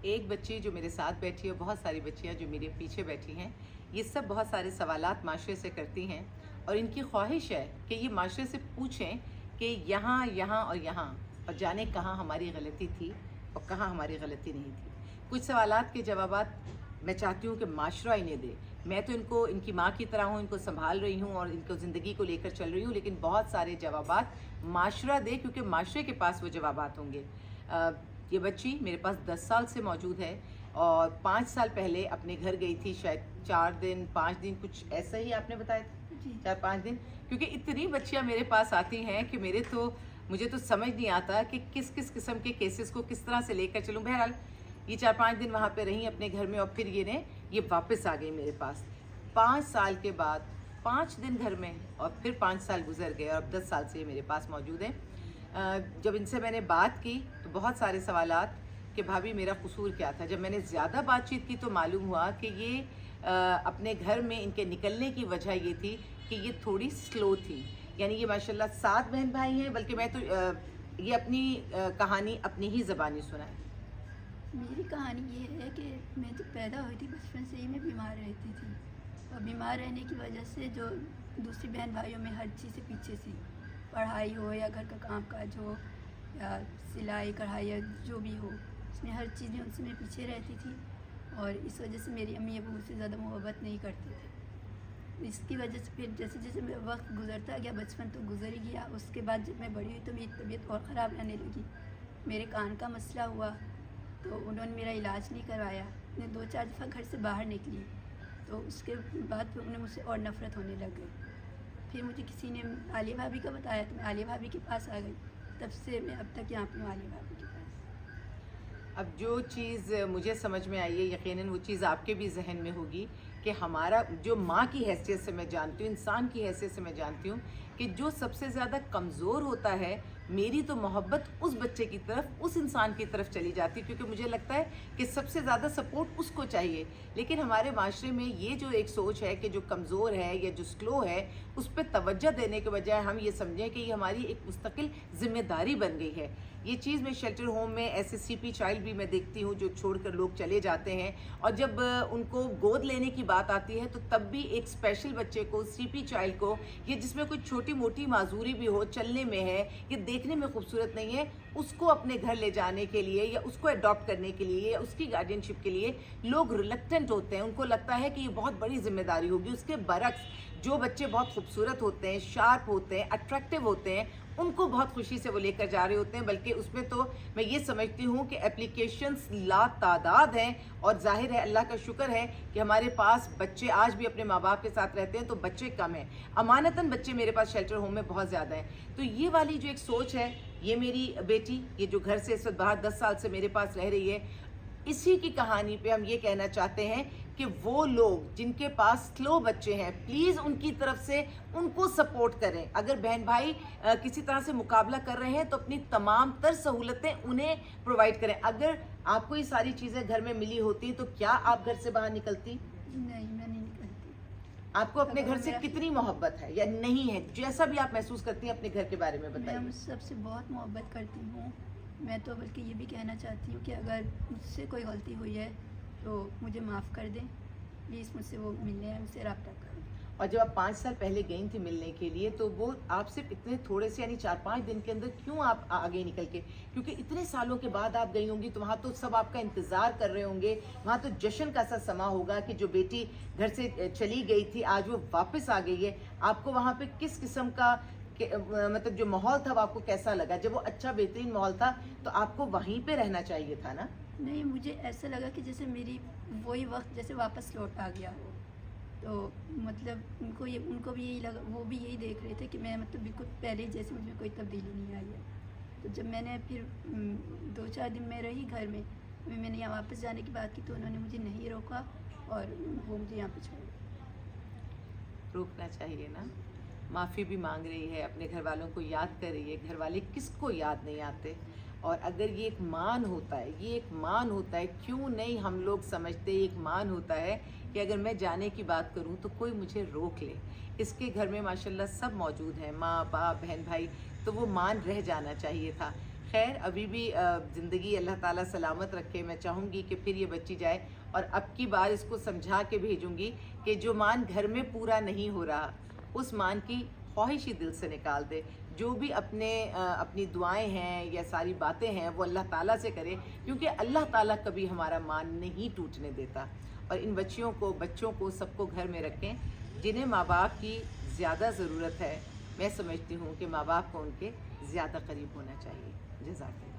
एक बच्ची जो मेरे साथ बैठी है, बहुत सारी बच्चियाँ जो मेरे पीछे बैठी हैं, ये सब बहुत सारे सवालात माशरे से करती हैं और इनकी ख्वाहिश है कि ये माशरे से पूछें कि यहाँ यहाँ और यहाँ और जाने कहाँ हमारी गलती थी और कहाँ हमारी गलती नहीं थी। कुछ सवालात के जवाबात मैं चाहती हूँ कि माशरा इन्हें दे। मैं तो इनको इनकी माँ की तरह हूँ, इनको संभाल रही हूँ और इनको ज़िंदगी को लेकर चल रही हूँ, लेकिन बहुत सारे जवाबात माशरा दे क्योंकि माशरे के पास वो जवाबात होंगे। ये बच्ची मेरे पास 10 साल से मौजूद है और 5 साल पहले अपने घर गई थी, शायद 4 दिन 5 दिन कुछ ऐसा ही आपने बताया था, 4-5 दिन। क्योंकि इतनी बच्चियाँ मेरे पास आती हैं कि मुझे तो समझ नहीं आता कि किस किस किस्म के केसेस को किस तरह से लेकर चलूँ। बहरहाल ये 4-5 दिन वहाँ पे रही अपने घर में और फिर ये वापस आ गई मेरे पास 5 साल के बाद। 5 दिन घर में और फिर 5 साल गुजर गए और अब 10 साल से ये मेरे पास मौजूद है। जब इनसे मैंने बात की तो बहुत सारे सवालात कि भाभी मेरा कसूर क्या था। जब मैंने ज़्यादा बातचीत की तो मालूम हुआ कि ये अपने घर में इनके निकलने की वजह ये थी कि ये थोड़ी स्लो थी। यानी ये माशाल्लाह 7 बहन भाई हैं, बल्कि मैं तो ये अपनी कहानी अपनी ही ज़बानी सुनाए। मेरी कहानी ये है कि मैं जब पैदा हुई थी बचपन से ही मैं बीमार रहती थी और बीमार रहने की वजह से जो दूसरी बहन भाइयों में हर चीज़ से पीछे थी, पढ़ाई हो या घर का काम काज हो या सिलाई कढ़ाई या जो भी हो, उसमें हर चीज़ में उनसे मैं पीछे रहती थी और इस वजह से मेरी अम्मी अबू मुझसे ज़्यादा मोहब्बत नहीं करते थे। इसकी वजह से फिर जैसे जैसे मेरा वक्त गुजरता गया, बचपन तो गुजर ही गया, उसके बाद जब मैं बड़ी हुई तो मेरी तबीयत और ख़राब रहने लगी। मेरे कान का मसला हुआ तो उन्होंने मेरा इलाज नहीं करवाया। मैं 2-4 दफ़ा घर से बाहर निकली तो उसके बाद फिर उन्हें मुझसे और नफ़रत होने लग गई। फिर मुझे किसी ने आलिया भाभी का बताया तो मैं आलिया भाभी के पास आ गई। तब से मैं अब तक यहाँ पर हूँ आलिया भाभी के पास। अब जो चीज़ मुझे समझ में आई है, यकीनन वो चीज़ आपके भी जहन में होगी कि हमारा जो माँ की हैसियत से मैं जानती हूँ, इंसान की हैसियत से मैं जानती हूँ कि जो सबसे ज़्यादा कमज़ोर होता है, मेरी तो मोहब्बत उस बच्चे की तरफ, उस इंसान की तरफ चली जाती है क्योंकि मुझे लगता है कि सबसे ज़्यादा सपोर्ट उसको चाहिए। लेकिन हमारे माशरे में ये जो एक सोच है कि जो कमज़ोर है या जो स्लो है उस पर तवज्जो देने के बजाय हम ये समझें कि ये हमारी एक मुस्तकिल ज़िम्मेदारी बन गई है। ये चीज़ मैं शेल्टर होम में ऐसे सीपी चाइल्ड भी मैं देखती हूँ जो छोड़कर लोग चले जाते हैं और जब उनको गोद लेने की बात आती है तो तब भी एक स्पेशल बच्चे को, सीपी चाइल्ड को, ये जिसमें कोई छोटी मोटी माजूरी भी हो, चलने में है, ये देखने में खूबसूरत नहीं है, उसको अपने घर ले जाने के लिए या उसको अडॉप्ट करने के लिए या उसकी गार्डियनशिप के लिए लोग रिलक्टेंट होते हैं। उनको लगता है कि ये बहुत बड़ी जिम्मेदारी होगी। उसके बरक्स जो बच्चे बहुत खूबसूरत होते हैं, शार्प होते हैं, अट्रैक्टिव होते हैं, उनको बहुत खुशी से वो लेकर जा रहे होते हैं। बल्कि उसमें तो मैं ये समझती हूँ कि एप्लीकेशंस लातादाद हैं और जाहिर है, अल्लाह का शुक्र है कि हमारे पास बच्चे आज भी अपने माँ बाप के साथ रहते हैं तो बच्चे कम हैं। अमानतन बच्चे मेरे पास शेल्टर होम में बहुत ज़्यादा हैं। तो ये वाली जो एक सोच है, ये मेरी बेटी ये जो घर से इस वक्त बाहर 10 साल से मेरे पास रह रही है, इसी की कहानी पे हम ये कहना चाहते हैं कि वो लोग जिनके पास स्लो बच्चे हैं, प्लीज़ उनकी तरफ से उनको सपोर्ट करें। अगर बहन भाई किसी तरह से मुकाबला कर रहे हैं तो अपनी तमाम तर सहूलतें उन्हें प्रोवाइड करें। अगर आपको ये सारी चीज़ें घर में मिली होती तो क्या आप घर से बाहर निकलती? नहीं, मैं नहीं निकलती। आपको अपने घर से कितनी मोहब्बत है या नहीं है, जैसा भी आप महसूस करती हैं अपने घर के बारे में बताइए। मैं सबसे बहुत मोहब्बत करती हूँ। मैं तो बल्कि ये भी कहना चाहती हूँ कि अगर मुझसे कोई गलती हुई है तो मुझे माफ़ कर दें प्लीज़। मुझसे वो मिलने आए, मुझसे रब्ता करें। और जब आप 5 साल पहले गई थी मिलने के लिए तो वो आप सिर्फ इतने थोड़े से यानी 4-5 दिन के अंदर क्यों आप आगे निकल के, क्योंकि इतने सालों के बाद आप गई होंगी तो वहाँ तो सब आपका इंतज़ार कर रहे होंगे, वहाँ तो जश्न का सा समा होगा कि जो बेटी घर से चली गई थी आज वो वापस आ गई है। आपको वहाँ पे किस किस्म का मतलब जो माहौल था वो आपको कैसा लगा? जब वो अच्छा बेहतरीन माहौल था तो आपको वहीं पे रहना चाहिए था ना? नहीं, मुझे ऐसा लगा कि जैसे मेरी वही वक्त जैसे वापस लौट आ गया हो। तो मतलब उनको भी यही लगा, वो भी यही देख रहे थे कि मैं मतलब बिल्कुल पहले जैसे मुझे कोई तब्दीली नहीं आई है। तो जब मैंने फिर 2-4 दिन में रही घर में, मैंने यहाँ वापस जाने की बात की तो उन्होंने मुझे नहीं रोका और वो मुझे यहाँ पे छोड़। रोकना चाहिए ना। माफ़ी भी मांग रही है, अपने घर वालों को याद कर रही है। घर वाले किसको याद नहीं आते? और अगर ये एक मान होता है, ये एक मान होता है, क्यों नहीं हम लोग समझते एक मान होता है कि अगर मैं जाने की बात करूं तो कोई मुझे रोक ले। इसके घर में माशाल्लाह सब मौजूद हैं, माँ बाप बहन भाई, तो वो मान रह जाना चाहिए था। خیر ابھی بھی زندگی اللہ تعالیٰ سلامت رکھے. میں چاہوں گی کہ پھر یہ بچی جائے اور اب کی بار اس کو سمجھا کے بھیجوں گی کہ جو مان گھر میں پورا نہیں ہو رہا اس مان کی خواہش ہی دل سے نکال دے. جو بھی اپنی دعائیں ہیں یا ساری باتیں ہیں وہ اللہ تعالیٰ سے کرے, کیونکہ اللہ تعالیٰ کبھی ہمارا مان نہیں ٹوٹنے دیتا. اور ان بچوں کو سب کو گھر میں رکھیں جنہیں ماں باپ کی زیادہ ضرورت ہے. میں سمجھتی ہوں کہ ماں باپ کو ان کے زیادہ قریب ہونا چاہیے. جزاک اللہ.